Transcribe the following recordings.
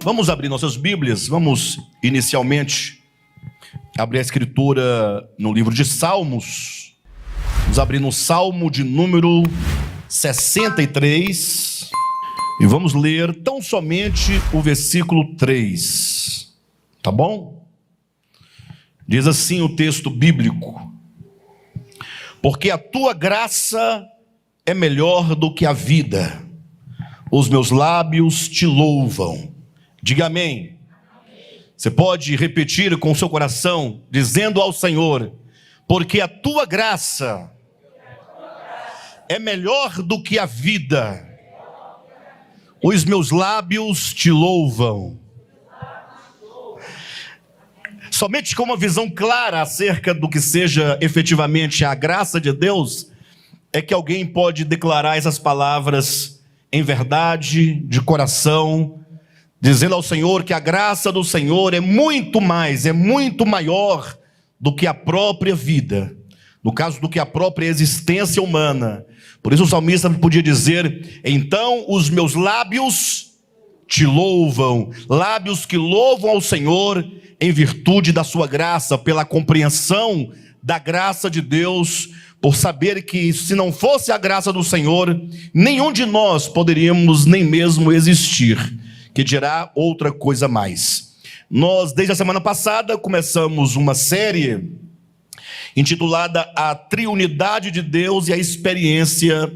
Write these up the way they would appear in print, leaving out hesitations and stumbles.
Vamos abrir nossas Bíblias, vamos inicialmente abrir a escritura no livro de Salmos. Vamos abrir no Salmo de número 63 e vamos ler tão somente o versículo 3, tá bom? Diz assim o texto bíblico: porque a tua graça é melhor do que a vida, os meus lábios te louvam. Diga amém. Você pode repetir com o seu coração, dizendo ao Senhor: porque a tua graça é melhor do que a vida, os meus lábios te louvam. Somente com uma visão clara acerca do que seja efetivamente a graça de Deus, é que alguém pode declarar essas palavras em verdade, de coração, dizendo ao Senhor que a graça do Senhor é muito mais, é muito maior do que a própria vida, no caso do que a própria existência humana. Por isso o salmista podia dizer: então os meus lábios te louvam, lábios que louvam ao Senhor em virtude da sua graça, pela compreensão da graça de Deus, por saber que se não fosse a graça do Senhor, nenhum de nós poderíamos nem mesmo existir, que dirá outra coisa mais. Nós, desde a semana passada, começamos uma série intitulada A Triunidade de Deus e a Experiência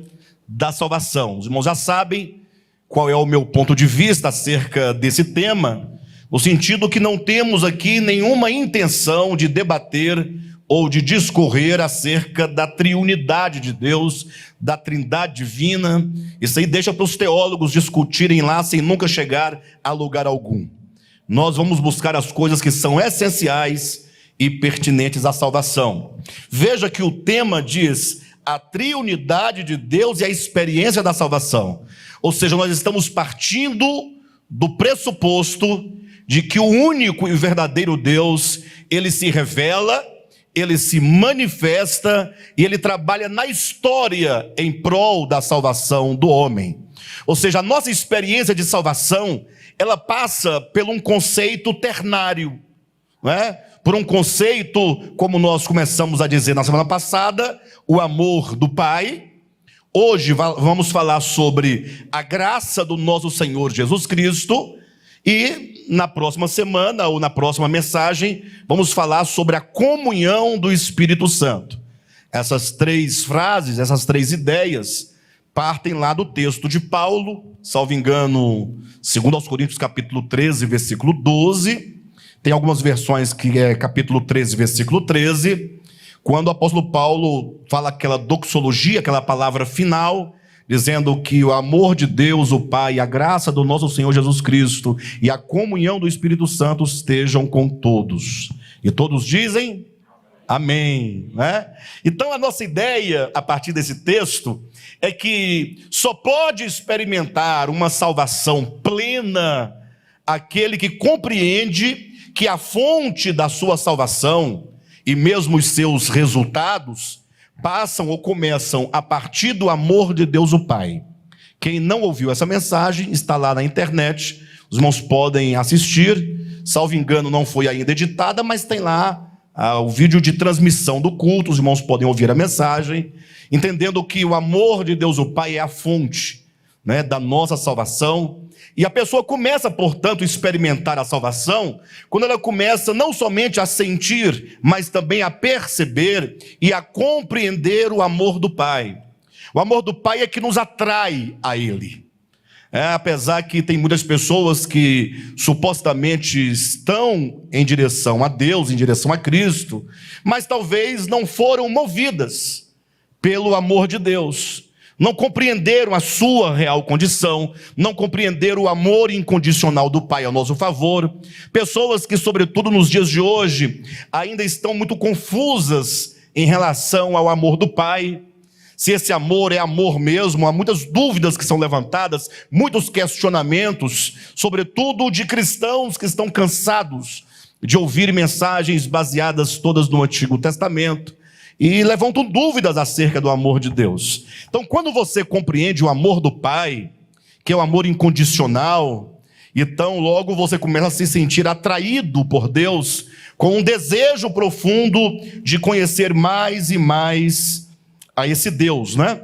da Salvação. Os irmãos já sabem qual é o meu ponto de vista acerca desse tema, no sentido que não temos aqui nenhuma intenção de debater ou de discorrer acerca da triunidade de Deus, da trindade divina. Isso aí deixa para os teólogos discutirem lá sem nunca chegar a lugar algum. Nós vamos buscar as coisas que são essenciais e pertinentes à salvação. Veja que o tema diz a triunidade de Deus e a experiência da salvação. Ou seja, nós estamos partindo do pressuposto de que o único e verdadeiro Deus, ele se revela, ele se manifesta e ele trabalha na história em prol da salvação do homem. Ou seja, a nossa experiência de salvação, ela passa por um conceito ternário, não é? Por um conceito, como nós começamos a dizer na semana passada, o amor do Pai. Hoje vamos falar sobre a graça do nosso Senhor Jesus Cristo. E na próxima semana, ou na próxima mensagem, vamos falar sobre a comunhão do Espírito Santo. Essas três frases, essas três ideias, partem lá do texto de Paulo, salvo engano, 2 Coríntios capítulo 13, versículo 12. Tem algumas versões que é capítulo 13, versículo 13, quando o apóstolo Paulo fala aquela doxologia, aquela palavra final, dizendo que o amor de Deus, o Pai, a graça do nosso Senhor Jesus Cristo e a comunhão do Espírito Santo estejam com todos. E todos dizem amém, né? Então a nossa ideia, a partir desse texto, é que só pode experimentar uma salvação plena aquele que compreende que a fonte da sua salvação e mesmo os seus resultados passam ou começam a partir do amor de Deus o Pai. Quem não ouviu essa mensagem está lá na internet, os irmãos podem assistir, salvo engano não foi ainda editada, mas tem lá o vídeo de transmissão do culto, os irmãos podem ouvir a mensagem, entendendo que o amor de Deus o Pai é a fonte, né, da nossa salvação. E a pessoa começa, portanto, a experimentar a salvação quando ela começa não somente a sentir, mas também a perceber e a compreender o amor do Pai. O amor do Pai é que nos atrai a Ele. Apesar que tem muitas pessoas que supostamente estão em direção a Deus, em direção a Cristo, mas talvez não foram movidas pelo amor de Deus. Não compreenderam a sua real condição, não compreenderam o amor incondicional do Pai ao nosso favor. Pessoas que, sobretudo nos dias de hoje, ainda estão muito confusas em relação ao amor do Pai. Se esse amor é amor mesmo, há muitas dúvidas que são levantadas, muitos questionamentos, sobretudo de cristãos que estão cansados de ouvir mensagens baseadas todas no Antigo Testamento. E levantam dúvidas acerca do amor de Deus. Então, quando você compreende o amor do Pai, que é o amor incondicional, Então, logo você começa a se sentir atraído por Deus, com um desejo profundo de conhecer mais e mais a esse Deus, né?